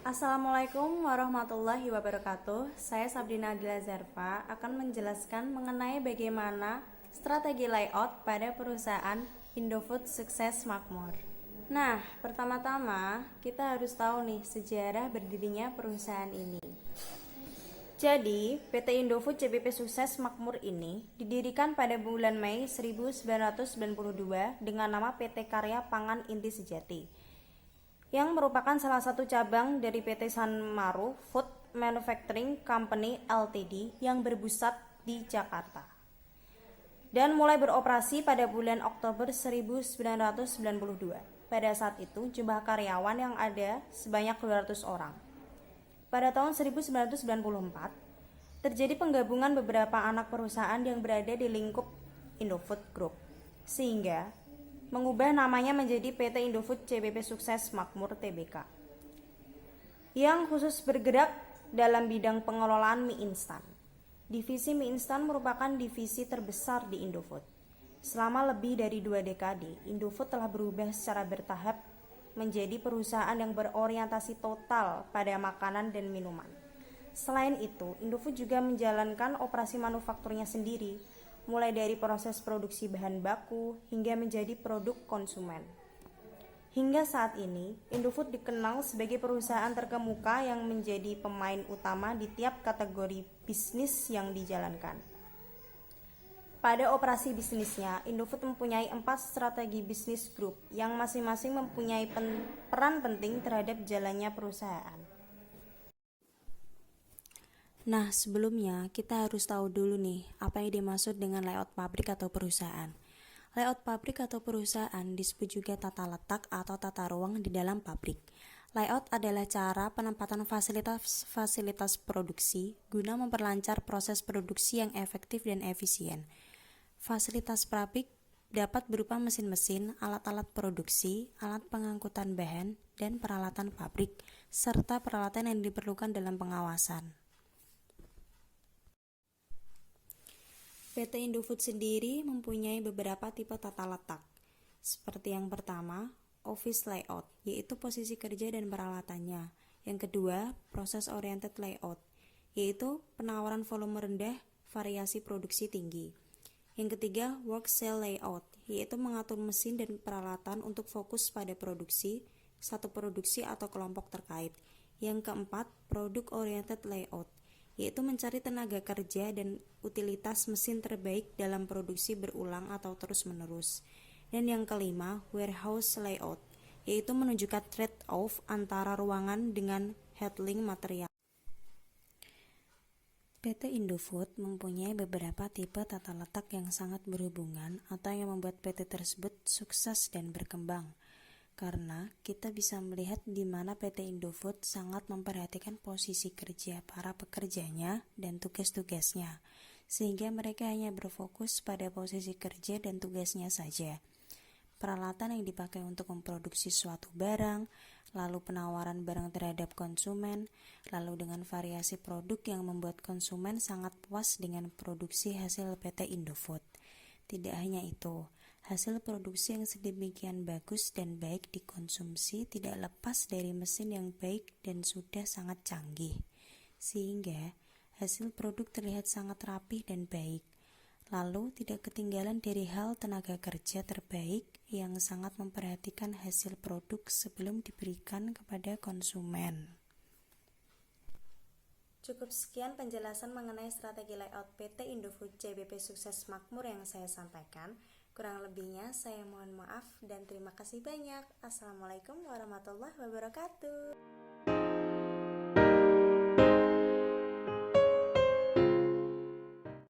Assalamualaikum warahmatullahi wabarakatuh. Saya Sabrina Adila Zarfa akan menjelaskan mengenai bagaimana strategi layout pada perusahaan Indofood Sukses Makmur. Nah, pertama-tama kita harus tahu nih sejarah berdirinya perusahaan ini. Jadi, PT Indofood CBP Sukses Makmur ini didirikan pada bulan Mei 1992 dengan nama PT Karya Pangan Inti Sejati, yang merupakan salah satu cabang dari PT Sanmaru Food Manufacturing Company Ltd yang berpusat di Jakarta, dan mulai beroperasi pada bulan Oktober 1992. Pada saat itu jumlah karyawan yang ada sebanyak 200 orang. Pada tahun 1994 terjadi penggabungan beberapa anak perusahaan yang berada di lingkup Indofood Group, sehingga mengubah namanya menjadi PT Indofood CBP Sukses Makmur Tbk, yang khusus bergerak dalam bidang pengelolaan mie instan. Divisi mie instan merupakan divisi terbesar di Indofood. Selama lebih dari 2 dekade, Indofood telah berubah secara bertahap menjadi perusahaan yang berorientasi total pada makanan dan minuman. Selain itu, Indofood juga menjalankan operasi manufakturnya sendiri, mulai dari proses produksi bahan baku hingga menjadi produk konsumen. Hingga saat ini, Indofood dikenal sebagai perusahaan terkemuka yang menjadi pemain utama di tiap kategori bisnis yang dijalankan. Pada operasi bisnisnya, Indofood mempunyai 4 strategi bisnis grup yang masing-masing mempunyai peran penting terhadap jalannya perusahaan. Nah, sebelumnya kita harus tahu dulu nih apa yang dimaksud dengan layout pabrik atau perusahaan. Layout pabrik atau perusahaan disebut juga tata letak atau tata ruang di dalam pabrik. Layout adalah cara penempatan fasilitas produksi guna memperlancar proses produksi yang efektif dan efisien. Fasilitas pabrik dapat berupa mesin-mesin, alat-alat produksi, alat pengangkutan bahan, dan peralatan pabrik, serta peralatan yang diperlukan dalam pengawasan. PT Indofood sendiri mempunyai beberapa tipe tata letak, seperti yang pertama, office layout, yaitu posisi kerja dan peralatannya. Yang kedua, process oriented layout, yaitu penawaran volume rendah, variasi produksi tinggi. Yang ketiga, work cell layout, yaitu mengatur mesin dan peralatan untuk fokus pada produksi, satu produksi atau kelompok terkait. Yang keempat, product oriented layout, yaitu mencari tenaga kerja dan utilitas mesin terbaik dalam produksi berulang atau terus-menerus. Dan yang kelima, warehouse layout, yaitu menunjukkan trade-off antara ruangan dengan handling material. PT Indofood mempunyai beberapa tipe tata letak yang sangat berhubungan atau yang membuat PT tersebut sukses dan berkembang. Karena kita bisa melihat di mana PT Indofood sangat memperhatikan posisi kerja para pekerjanya dan tugas-tugasnya, sehingga mereka hanya berfokus pada posisi kerja dan tugasnya saja. Peralatan yang dipakai untuk memproduksi suatu barang, lalu penawaran barang terhadap konsumen, lalu dengan variasi produk yang membuat konsumen sangat puas dengan produksi hasil PT Indofood. Tidak hanya itu, hasil produksi yang sedemikian bagus dan baik dikonsumsi tidak lepas dari mesin yang baik dan sudah sangat canggih, sehingga hasil produk terlihat sangat rapih dan baik. Lalu tidak ketinggalan dari hal tenaga kerja terbaik yang sangat memperhatikan hasil produk sebelum diberikan kepada konsumen. Cukup sekian penjelasan mengenai strategi layout PT Indofood CBP Sukses Makmur yang saya sampaikan. Kurang lebihnya saya mohon maaf dan terima kasih banyak. Assalamualaikum warahmatullahi wabarakatuh.